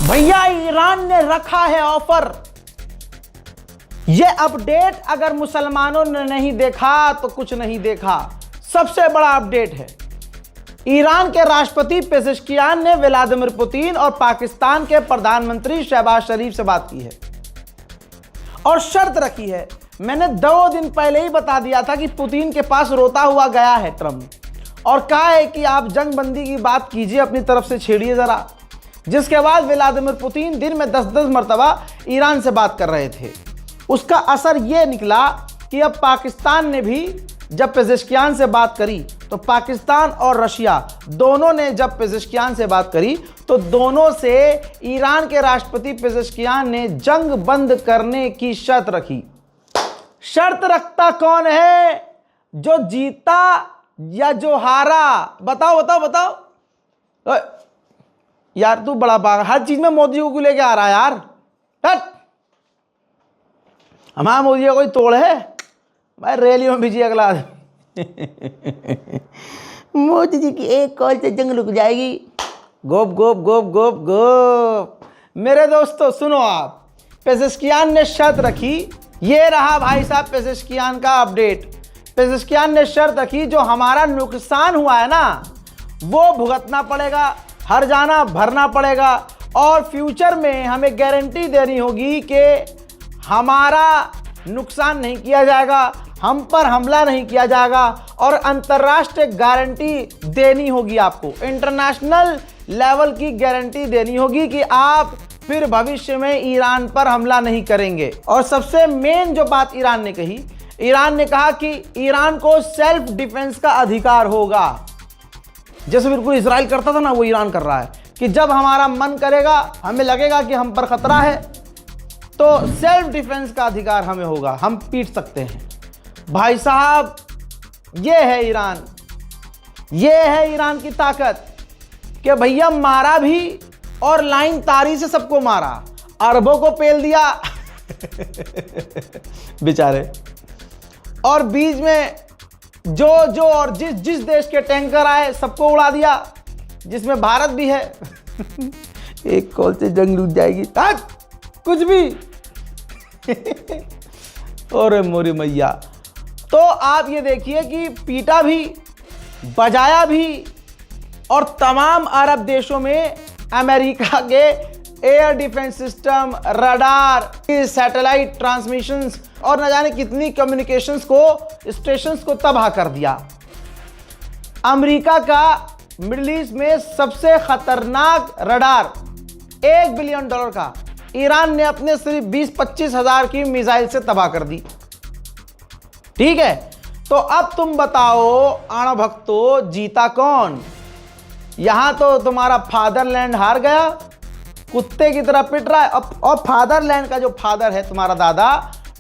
भैया ईरान ने रखा है ऑफर। यह अपडेट अगर मुसलमानों ने नहीं देखा तो कुछ नहीं देखा। सबसे बड़ा अपडेट है, ईरान के राष्ट्रपति पेजेश्कियान ने व्लादिमीर पुतिन और पाकिस्तान के प्रधानमंत्री शहबाज शरीफ से बात की है और शर्त रखी है। मैंने 2 दिन पहले ही बता दिया था कि पुतिन के पास रोता हुआ गया है ट्रंप और कहा है कि आप जंग बंदी की बात कीजिए, अपनी तरफ से छेड़िए जरा। जिसके बाद व्लादिमीर पुतिन दिन में 10-10 मरतबा ईरान से बात कर रहे थे। उसका असर यह निकला कि अब पाकिस्तान ने भी जब पेजेश्कियान से बात करी तो पाकिस्तान और रशिया दोनों ने जब पेजेश्कियान से बात करी तो दोनों से ईरान के राष्ट्रपति पेजेश्कियान ने जंग बंद करने की शर्त रखी। शर्त रखता कौन है? जो जीता या जो हारा? बताओ बताओ बताओ। यार तू बड़ा पागल, हर चीज में मोदी को लेके आ रहा है यार। हमारा मोदी का कोई तोड़ है भाई? रैली में भेजिए अगला मोदी जी की एक कॉल से जंग रुक जाएगी। गोप गोप गोप गोप गोप। मेरे दोस्तों सुनो, आप पेजेश्कियान ने शर्त रखी। ये रहा भाई साहब पेजेश्कियान का अपडेट। पेजेश्कियान ने शर्त रखी, जो हमारा नुकसान हुआ है ना वो भुगतना पड़ेगा, हर जाना भरना पड़ेगा और फ्यूचर में हमें गारंटी देनी होगी कि हमारा नुकसान नहीं किया जाएगा, हम पर हमला नहीं किया जाएगा और अंतर्राष्ट्रीय गारंटी देनी होगी। आपको इंटरनेशनल लेवल की गारंटी देनी होगी कि आप फिर भविष्य में ईरान पर हमला नहीं करेंगे। और सबसे मेन जो बात ईरान ने कही, ईरान ने कहा कि ईरान को सेल्फ डिफेंस का अधिकार होगा। जैसे बिल्कुल इजराइल करता था ना, वो ईरान कर रहा है कि जब हमारा मन करेगा, हमें लगेगा कि हम पर खतरा है तो सेल्फ डिफेंस का अधिकार हमें होगा, हम पीट सकते हैं। भाई साहब ये है ईरान, ये है ईरान की ताकत कि भैया मारा भी और लाइन तारी से सबको मारा, अरबों को पेल दिया बेचारे, और बीच में जो और जिस देश के टैंकर आए सबको उड़ा दिया, जिसमें भारत भी है एक कॉल से जंग लूट जाएगी कुछ भी और मोरी मैया। तो आप ये देखिए कि पीटा भी, बजाया भी और तमाम अरब देशों में अमेरिका के air defence system, radar, satellite transmissions और न जाने कितनी कम्युनिकेशंस को, स्टेशंस को तबाह कर दिया। अमेरिका का मिडिल ईस्ट में सबसे खतरनाक रडार $1 बिलियन का ईरान ने अपने सिर्फ 20-25 हज़ार की मिसाइल से तबाह कर दी। ठीक है, तो अब तुम बताओ आना भक्तों, जीता कौन? यहां तो तुम्हारा फादरलैंड हार गया, कुत्ते की तरह पिट रहा है। और फादरलैंड का जो फादर है तुम्हारा दादा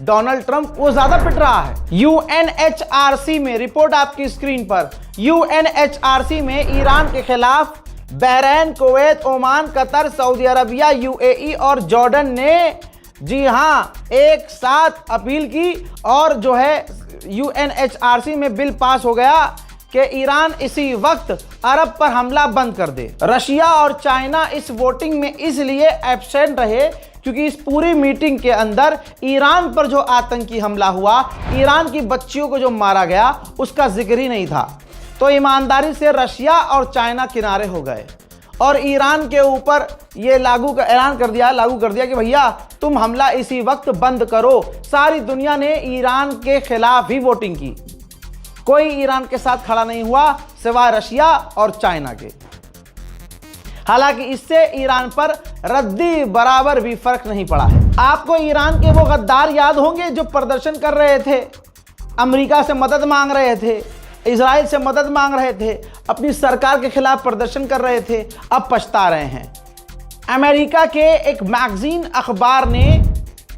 डोनाल्ड ट्रंप, वो ज्यादा पिट रहा है। यूएनएचआरसी में रिपोर्ट आपकी स्क्रीन पर, यूएनएचआरसी में ईरान के खिलाफ Bahrain, Kuwait, Oman, Qatar, Saudi Arabia, UAE और जॉर्डन ने जी हां एक साथ अपील की और जो है यूएनएचआरसी में बिल पास हो गया कि ईरान इसी वक्त अरब पर हमला बंद कर दे। रशिया और चाइना इस वोटिंग में इसलिए एब्सेंट रहे क्योंकि इस पूरी मीटिंग के अंदर ईरान पर जो आतंकी हमला हुआ, ईरान की बच्चियों को जो मारा गया, उसका जिक्र ही नहीं था। तो ईमानदारी से रशिया और चाइना किनारे हो गए और ईरान के ऊपर ये ऐलान कर दिया कि भैया तुम हमला इसी वक्त बंद करो। सारी दुनिया ने ईरान के खिलाफ ही वोटिंग की, कोई ईरान के साथ खड़ा नहीं हुआ सिवाय रशिया और चाइना के। हालांकि इससे ईरान पर रद्दी बराबर भी फर्क नहीं पड़ा है। आपको ईरान के वो गद्दार याद होंगे जो प्रदर्शन कर रहे थे, अमेरिका से मदद मांग रहे थे, इजराइल से मदद मांग रहे थे, अपनी सरकार के खिलाफ प्रदर्शन कर रहे थे, अब पछता रहे हैं। अमेरिका के एक मैगजीन अखबार ने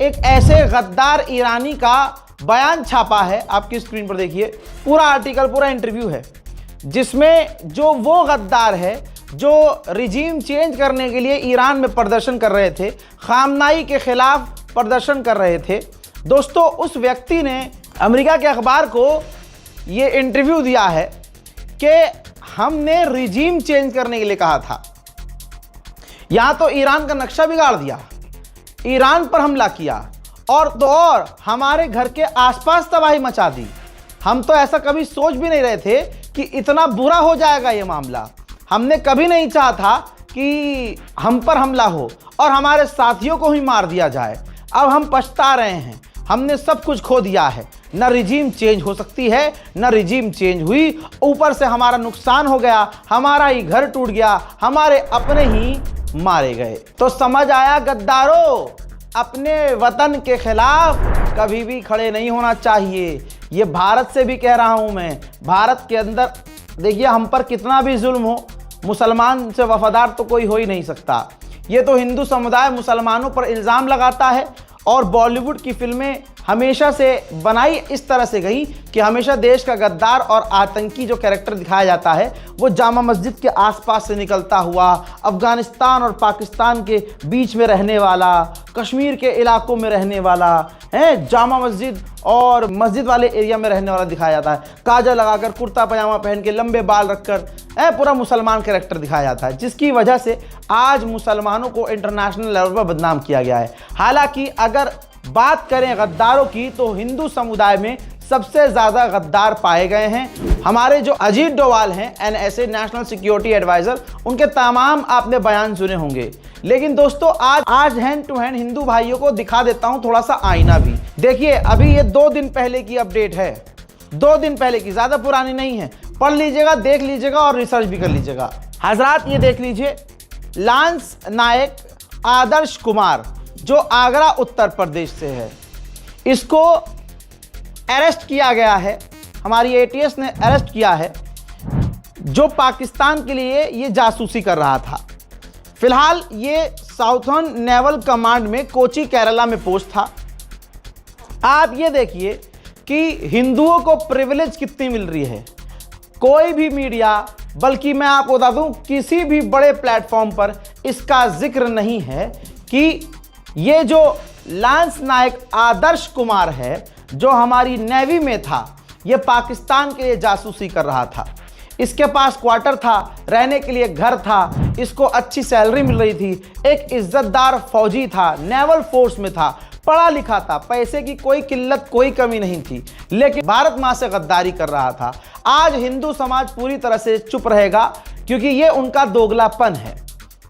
एक ऐसे गद्दार ईरानी का बयान छापा है, आपकी स्क्रीन पर देखिए, पूरा आर्टिकल, पूरा इंटरव्यू है, जिसमें जो वो गद्दार है जो रिजीम चेंज करने के लिए ईरान में प्रदर्शन कर रहे थे, खामनाई के खिलाफ प्रदर्शन कर रहे थे। दोस्तों, उस व्यक्ति ने अमेरिका के अखबार को ये इंटरव्यू दिया है कि हमने रिजीम चेंज करने के लिए कहा था। यहां तो ईरान का नक्शा बिगाड़ दिया, ईरान पर हमला किया, और तो और हमारे घर के आसपास तबाही मचा दी। हम तो ऐसा कभी सोच भी नहीं रहे थे कि इतना बुरा हो जाएगा ये मामला। हमने कभी नहीं चाहा था कि हम पर हमला हो और हमारे साथियों को ही मार दिया जाए। अब हम पछता रहे हैं, हमने सब कुछ खो दिया है। न रिजीम चेंज हो सकती है, न रिजीम चेंज हुई, ऊपर से हमारा नुकसान हो गया, हमारा ही घर टूट गया, हमारे अपने ही मारे गए। तो समझ आया गद्दारों, अपने वतन के खिलाफ कभी भी खड़े नहीं होना चाहिए। ये भारत से भी कह रहा हूं मैं। भारत के अंदर देखिए, हम पर कितना भी जुल्म हो, मुसलमान से वफादार तो कोई हो ही नहीं सकता। ये तो हिंदू समुदाय मुसलमानों पर इल्ज़ाम लगाता है, और बॉलीवुड की फिल्में हमेशा से बनाई इस तरह से गई कि हमेशा देश का गद्दार और आतंकी जो कैरेक्टर दिखाया जाता है वो जामा मस्जिद के आसपास से निकलता हुआ, अफ़गानिस्तान और पाकिस्तान के बीच में रहने वाला, कश्मीर के इलाकों में रहने वाला है, जामा मस्जिद और मस्जिद वाले एरिया में रहने वाला दिखाया जाता है। काजल लगाकर, कुर्ता पजामा पहन के, लंबे बाल रखकर पूरा मुसलमान कैरेक्टर दिखाया जाता है, जिसकी वजह से आज मुसलमानों को इंटरनेशनल लेवल पर बदनाम किया गया है। हालांकि अगर बात करें गद्दारों की तो हिंदू समुदाय में सबसे ज़्यादा गद्दार पाए गए हैं हमारे जो अजीत डोवाल हैं, NSA नेशनल सिक्योरिटी एडवाइज़र, उनके तमाम आपने बयान सुने होंगे। लेकिन दोस्तों आज हैंड टू हैंड हिंदू भाइयों को दिखा देता हूं थोड़ा सा आईना भी। देखिए, अभी ये 2 दिन पहले की अपडेट है, 2 दिन पहले की, ज़्यादा पुरानी नहीं है। पढ़ लीजिएगा, देख लीजिएगा और रिसर्च भी कर लीजिएगा। हजरात ये देख लीजिए, लांस नायक आदर्श कुमार जो आगरा उत्तर प्रदेश से है, इसको अरेस्ट किया गया है, हमारी ATS ने अरेस्ट किया है, जो पाकिस्तान के लिए ये जासूसी कर रहा था। फिलहाल ये साउथर्न नेवल कमांड में कोची केरला में पोस्ट था। आप ये देखिए कि हिंदुओं को प्रिविलेज कितनी मिल रही है। कोई भी मीडिया, बल्कि मैं आपको बता दूं किसी भी बड़े प्लेटफॉर्म पर इसका जिक्र नहीं है कि ये जो लांस नायक आदर्श कुमार है, जो हमारी नेवी में था, ये पाकिस्तान के लिए जासूसी कर रहा था। इसके पास क्वार्टर था, रहने के लिए घर था, इसको अच्छी सैलरी मिल रही थी, एक इज्जतदार फौजी था, नेवल फोर्स में था, पढ़ा लिखा था, पैसे की कोई किल्लत, कोई कमी नहीं थी, लेकिन भारत माँ से गद्दारी कर रहा था। आज हिंदू समाज पूरी तरह से चुप रहेगा क्योंकि ये उनका दोगलापन है।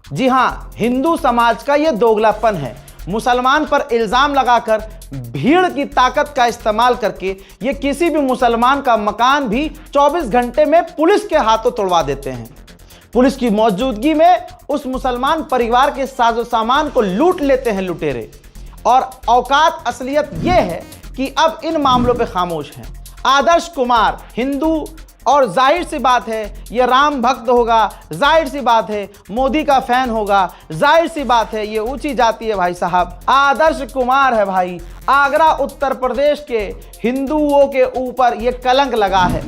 जी हाँ, हिंदू समाज का ये दोगलापन है। मुसलमान पर इल्ज़ाम लगाकर, भीड़ की ताकत का इस्तेमाल करके ये किसी भी मुसलमान का मकान भी 24 घंटे में पुलिस के हाथों तोड़वा देते हैं। पुलिस की मौजूदगी में उस मुसलमान परिवार के साजो सामान को लूट लेते हैं लुटेरे। और औकात असलियत ये है कि अब इन मामलों पे खामोश हैं। आदर्श कुमार हिंदू, और जाहिर सी बात है ये राम भक्त होगा, जाहिर सी बात है मोदी का फैन होगा, जाहिर सी बात है ये ऊंची जाति है। भाई साहब, आदर्श कुमार है भाई, आगरा उत्तर प्रदेश के हिंदुओं के ऊपर ये कलंक लगा है।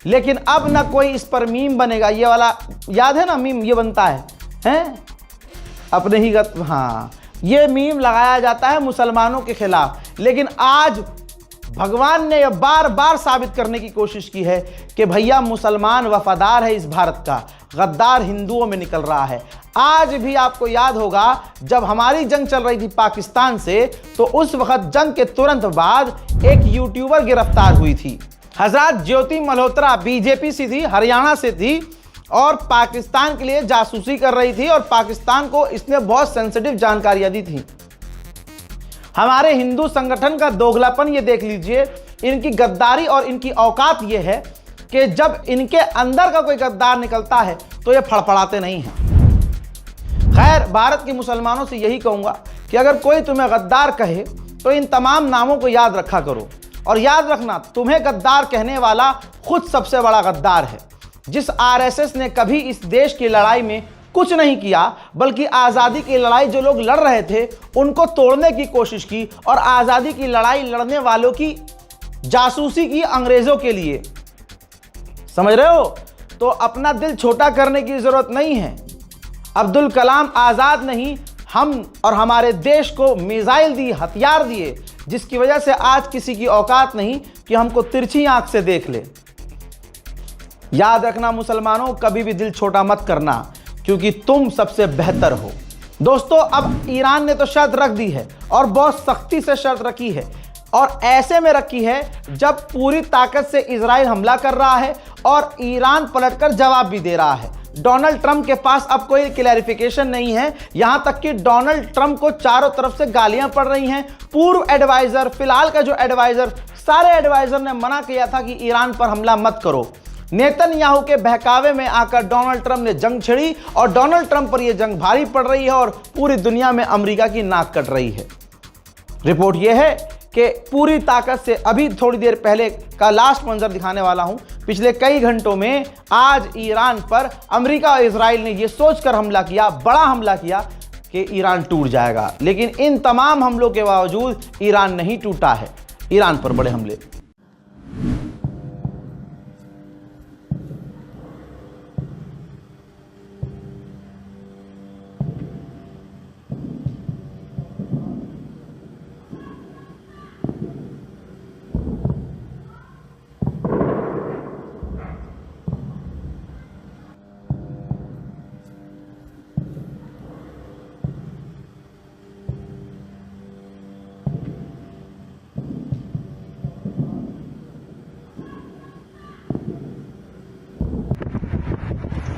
लेकिन अब ना कोई इस पर मीम बनेगा, ये वाला याद है ना मीम, ये बनता है अपने ही हाँ, ये मीम लगाया जाता है मुसलमानों के खिलाफ। लेकिन आज भगवान ने यह बार बार साबित करने की कोशिश की है कि भैया मुसलमान वफादार है इस भारत का, गद्दार हिंदुओं में निकल रहा है। आज भी आपको याद होगा जब हमारी जंग चल रही थी पाकिस्तान से, तो उस वक्त जंग के तुरंत बाद एक यूट्यूबर गिरफ्तार हुई थी। हजरत ज्योति मल्होत्रा बीजेपी से थी, हरियाणा से थी, और पाकिस्तान के लिए जासूसी कर रही थी, और पाकिस्तान को इसने बहुत सेंसिटिव जानकारियां दी थी। हमारे हिंदू संगठन का दोगलापन ये देख लीजिए, इनकी गद्दारी और इनकी औकात ये है कि जब इनके अंदर का कोई गद्दार निकलता है तो ये फड़फड़ाते नहीं हैं। खैर, भारत के मुसलमानों से यही कहूँगा कि अगर कोई तुम्हें गद्दार कहे तो इन तमाम नामों को याद रखा करो, और याद रखना तुम्हें गद्दार कहने वाला खुद सबसे बड़ा गद्दार है। जिस RSS ने कभी इस देश की लड़ाई में कुछ नहीं किया, बल्कि आज़ादी की लड़ाई जो लोग लड़ रहे थे उनको तोड़ने की कोशिश की, और आज़ादी की लड़ाई लड़ने वालों की जासूसी की अंग्रेज़ों के लिए। समझ रहे हो? तो अपना दिल छोटा करने की ज़रूरत नहीं है। अब्दुल कलाम आज़ाद नहीं, हम और हमारे देश को मिसाइल दी, हथियार दिए, जिसकी वजह से आज किसी की औकात नहीं कि हमको तिरछी आंख से देख ले। याद रखना मुसलमानों, कभी भी दिल छोटा मत करना, क्योंकि तुम सबसे बेहतर हो। दोस्तों, अब ईरान ने तो शर्त रख दी है और बहुत सख्ती से शर्त रखी है, और ऐसे में रखी है जब पूरी ताकत से इजराइल हमला कर रहा है और ईरान पलटकर जवाब भी दे रहा है। डोनाल्ड ट्रंप के पास अब कोई क्लैरिफिकेशन नहीं है, यहां तक कि डोनाल्ड ट्रंप को चारों तरफ से गालियां पड़ रही हैं। पूर्व एडवाइजर, फिलहाल का जो एडवाइजर, सारे एडवाइजर ने मना किया था कि ईरान पर हमला मत करो। नेतन्याहू के बहकावे में आकर डोनाल्ड ट्रंप ने जंग छिड़ी और डोनाल्ड ट्रंप पर यह जंग भारी पड़ रही है और पूरी दुनिया में अमेरिका की नाक कट रही है। रिपोर्ट यह है कि पूरी ताकत से, अभी थोड़ी देर पहले का लास्ट मंजर दिखाने वाला हूं, पिछले कई घंटों में आज ईरान पर अमेरिका और इजराइल ने यह सोचकर हमला किया, बड़ा हमला किया कि ईरान टूट जाएगा, लेकिन इन तमाम हमलों के बावजूद ईरान नहीं टूटा है। ईरान पर बड़े हमले।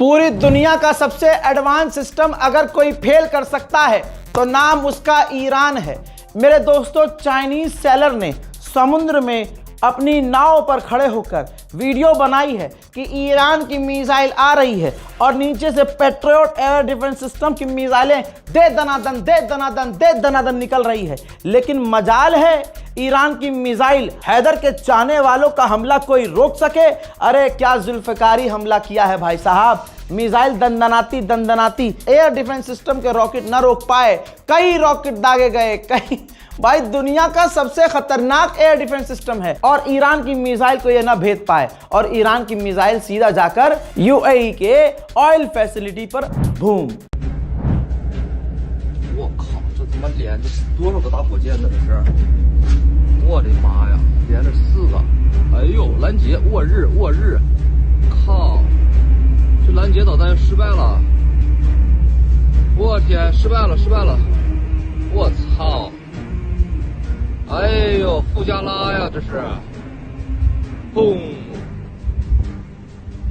पूरी दुनिया का सबसे एडवांस सिस्टम अगर कोई फेल कर सकता है तो नाम उसका ईरान है। मेरे दोस्तों, चाइनीज सेलर ने समुद्र में अपनी नाव पर खड़े होकर वीडियो बनाई है कि ईरान की मिसाइल आ रही है और नीचे से पेट्रियट एयर डिफेंस सिस्टम की मिसाइलें दे दनादन निकल रही है। लेकिन मजाल है ईरान की मिसाइल हैदर के चाहने वालों का हमला कोई रोक सके? अरे क्या जुल्फकारी हमला किया है भाई साहब। मिसाइल दंदनाती एयर डिफेंस सिस्टम के रॉकेट न रोक पाए, कई रॉकेट दागे गए, कई। भाई दुनिया का सबसे खतरनाक एयर डिफेंस सिस्टम है और ईरान की मिसाइल को यह न भेद पाए, और ईरान की मिसाइल सीधा जाकर यूएई के ऑयल फैसिलिटी पर बूम।我靠，这他妈连着多少个大火箭呢？这是，我的妈呀，连着4个！哎呦，拦截，握日，靠，这拦截导弹失败了！我天，失败了！我操！哎呦，富加拉呀，这是，嘣！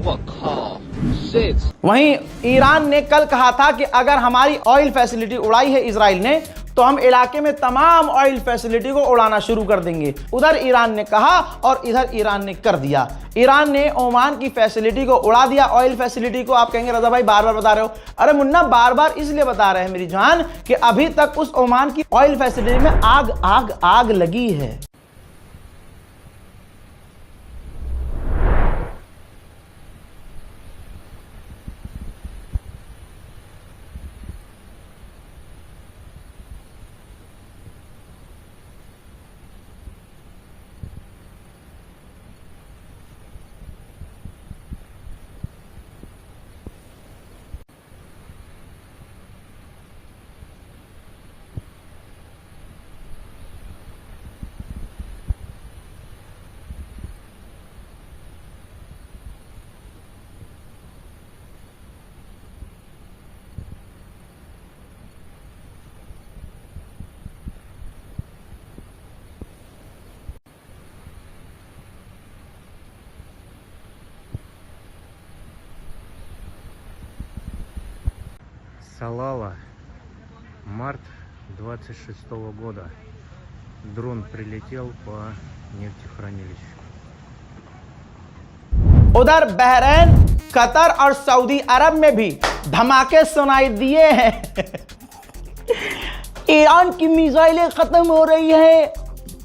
我靠 shit！ वहीं ईरान ने कल कहा था कि अगर हमारी ऑयल फैसिलिटी उड़ाई है इजराइल ने तो हम इलाके में तमाम ऑयल फैसिलिटी को उड़ाना शुरू कर देंगे। उधर ईरान ने कहा और इधर ईरान ने कर दिया। ईरान ने ओमान की फैसिलिटी को उड़ा दिया, ऑयल फैसिलिटी को। आप कहेंगे रजा भाई बार बार बता रहे हो। अरे मुन्ना, बार बार इसलिए बता रहे हैं मेरी जान कि अभी तक उस ओमान की ऑयल फैसिलिटी में आग लगी है। Салала, март 26 года. Дрон прилетел по нефтехранилищу. उधर बहरीन, कतर और सऊदी अरब में भी धमाके सुनाई दिए हैं। ईरान की मिसाइलें खत्म हो रही है,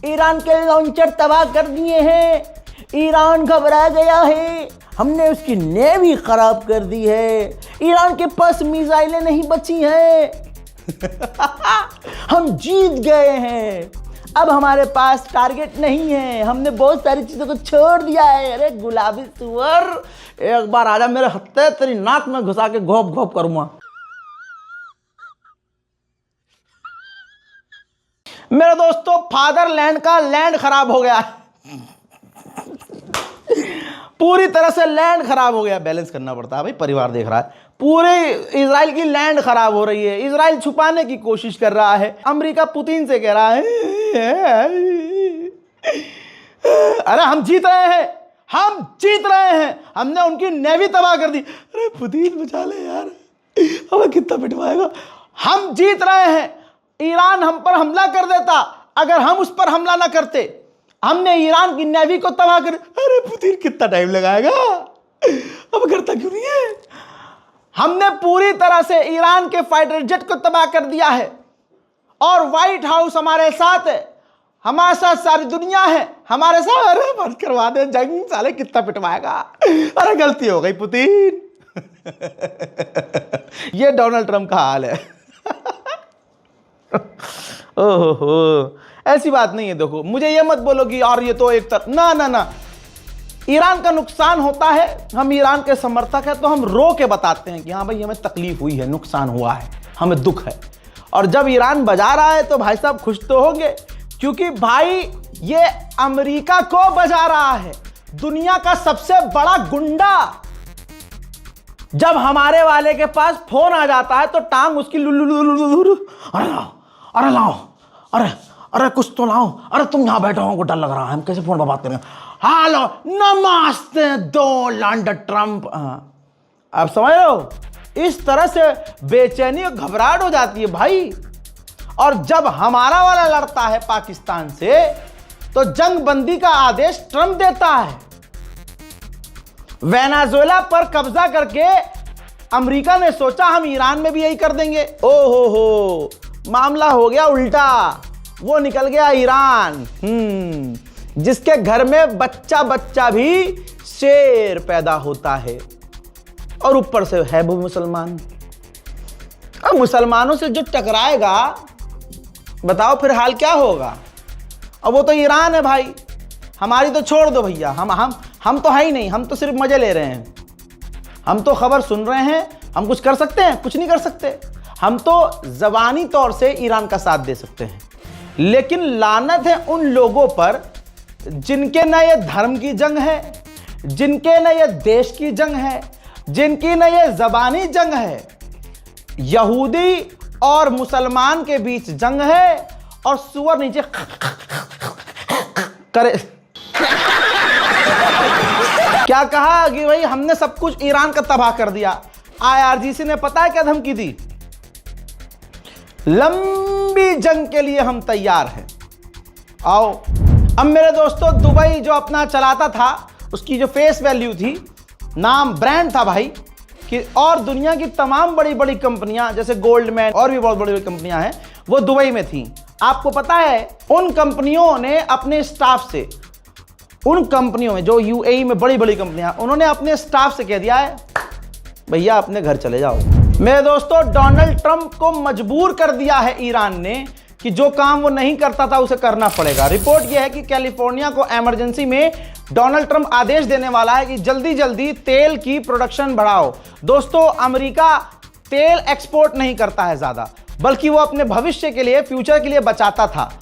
ईरान के लॉन्चर तबाह कर दिए हैं, ईरान घबरा गया है, हमने उसकी नेवी खराब कर दी है, ईरान के पास मिसाइलें नहीं बची हैं। हम जीत गए हैं, अब हमारे पास टारगेट नहीं है, हमने बहुत सारी चीजों को छोड़ दिया है। अरे गुलाबी सुअर, एक बार आजा मेरे हत्थे, तेरी नाक में घुसा के घोप घोप करूंगा। मेरे दोस्तों, फादरलैंड का लैंड खराब हो गया, पूरी तरह से लैंड खराब हो गया। बैलेंस करना पड़ता है भाई, परिवार देख रहा है। पूरे इजराइल की लैंड खराब हो रही है, इजराइल छुपाने की कोशिश कर रहा है। अमेरिका पुतिन से कह रहा है अरे हम जीत रहे हैं, हम जीत रहे हैं, हमने उनकी नेवी तबाह कर दी। अरे पुतिन बचा ले यार, हमें कितना पिटवाएगा। हम जीत रहे हैं, ईरान हम पर हमला कर देता, अगर हम उस पर हमला ना करते, हमने ईरान की नेवी को तबाह कर। अरे पुतिन कितना टाइम लगाएगा, अब करता क्यों नहीं है। हमने पूरी तरह से ईरान के फाइटर जेट को तबाह कर दिया है, और व्हाइट हाउस हमारे साथ है, हमारे साथ सारी दुनिया है, हमारे साथ। अरे बंद करवा दे जंग, साले कितना पिटवाएगा। अरे गलती हो गई पुतिन। ये डोनाल्ड ट्रंप का हाल है। ओहो, ऐसी बात नहीं है। देखो, मुझे ये मत बोलो कि यार ये तो एक तरफ, ना ना ना, ईरान का नुकसान होता है, हम ईरान के समर्थक हैं तो हम रो के बताते हैं कि हाँ भाई हमें तकलीफ हुई है, नुकसान हुआ है, हमें दुख है। और जब ईरान बजा रहा है तो भाई साहब खुश तो होंगे, क्योंकि भाई ये अमेरिका को बजा रहा है, दुनिया का सबसे बड़ा गुंडा। जब हमारे वाले के पास फोन आ जाता है तो टांग उसकी लुलु, अरे लाओ, अरे लाओ, अरे अरे कुछ तो लाओ, अरे तुम यहां बैठे हो, को डर लग रहा है, हम कैसे फोन पर बात करें। हेलो नमस्ते डोनाल्ड ट्रंप। आप समझ रहे हो, इस तरह से बेचैनी और घबराहट हो जाती है भाई। और जब हमारा वाला लड़ता है पाकिस्तान से तो जंग बंदी का आदेश ट्रंप देता है। वेनेजुएला पर कब्जा करके अमेरिका ने सोचा हम ईरान में भी यही कर देंगे। हो, मामला हो गया उल्टा, वो निकल गया ईरान। जिसके घर में बच्चा बच्चा भी शेर पैदा होता है, और ऊपर से है वो मुसलमान। अब मुसलमानों से जो टकराएगा, बताओ फिर हाल क्या होगा। अब वो तो ईरान है भाई, हमारी तो छोड़ दो भैया, हम तो है ही नहीं, हम तो सिर्फ मजे ले रहे हैं। हम तो खबर सुन रहे हैं, हम कुछ कर सकते हैं? कुछ नहीं कर सकते। हम तो ज़बानी तौर से ईरान का साथ दे सकते हैं, लेकिन लानत है उन लोगों पर जिनके न ये धर्म की जंग है, जिनके न ये देश की जंग है, जिनकी न ये ज़बानी जंग है। यहूदी और मुसलमान के बीच जंग है, और सुअर नीचे करे। क्या कहा कि भाई हमने सब कुछ ईरान का तबाह कर दिया। IRGC ने पता है क्या धमकी दी? लंबी जंग के लिए हम तैयार हैं, आओ। अब मेरे दोस्तों, दुबई जो अपना चलाता था, उसकी जो फेस वैल्यू थी, नाम ब्रांड था भाई, कि और दुनिया की तमाम बड़ी बड़ी कंपनियां जैसे गोल्डमैन और भी बहुत बड़ी बड़ी कंपनियां हैं, वो दुबई में थी। आपको पता है, उन कंपनियों ने अपने स्टाफ से, उन कंपनियों में जो UAE में बड़ी बड़ी कंपनियां, उन्होंने अपने स्टाफ से कह दिया है भैया अपने घर चले जाओ। मेरे दोस्तों, डोनाल्ड ट्रंप को मजबूर कर दिया है ईरान ने कि जो काम वो नहीं करता था उसे करना पड़ेगा। रिपोर्ट यह है कि कैलिफोर्निया को इमरजेंसी में डोनाल्ड ट्रंप आदेश देने वाला है कि जल्दी जल्दी तेल की प्रोडक्शन बढ़ाओ। दोस्तों, अमेरिका तेल एक्सपोर्ट नहीं करता है ज्यादा, बल्कि वो अपने भविष्य के लिए, फ्यूचर के लिए बचाता था।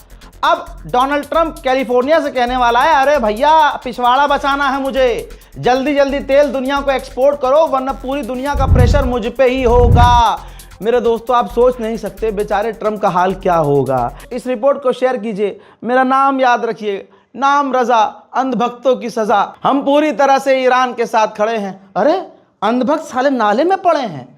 अब डोनाल्ड ट्रंप कैलिफोर्निया से कहने वाला है, अरे भैया पिछवाड़ा बचाना है मुझे, जल्दी जल्दी तेल दुनिया को एक्सपोर्ट करो, वरना पूरी दुनिया का प्रेशर मुझ पे ही होगा। मेरे दोस्तों, आप सोच नहीं सकते बेचारे ट्रंप का हाल क्या होगा। इस रिपोर्ट को शेयर कीजिए, मेरा नाम याद रखिए, नाम रजा, अंधभक्तों की सजा। हम पूरी तरह से ईरान के साथ खड़े हैं। अरे अंधभक्त साले नाले में पड़े हैं।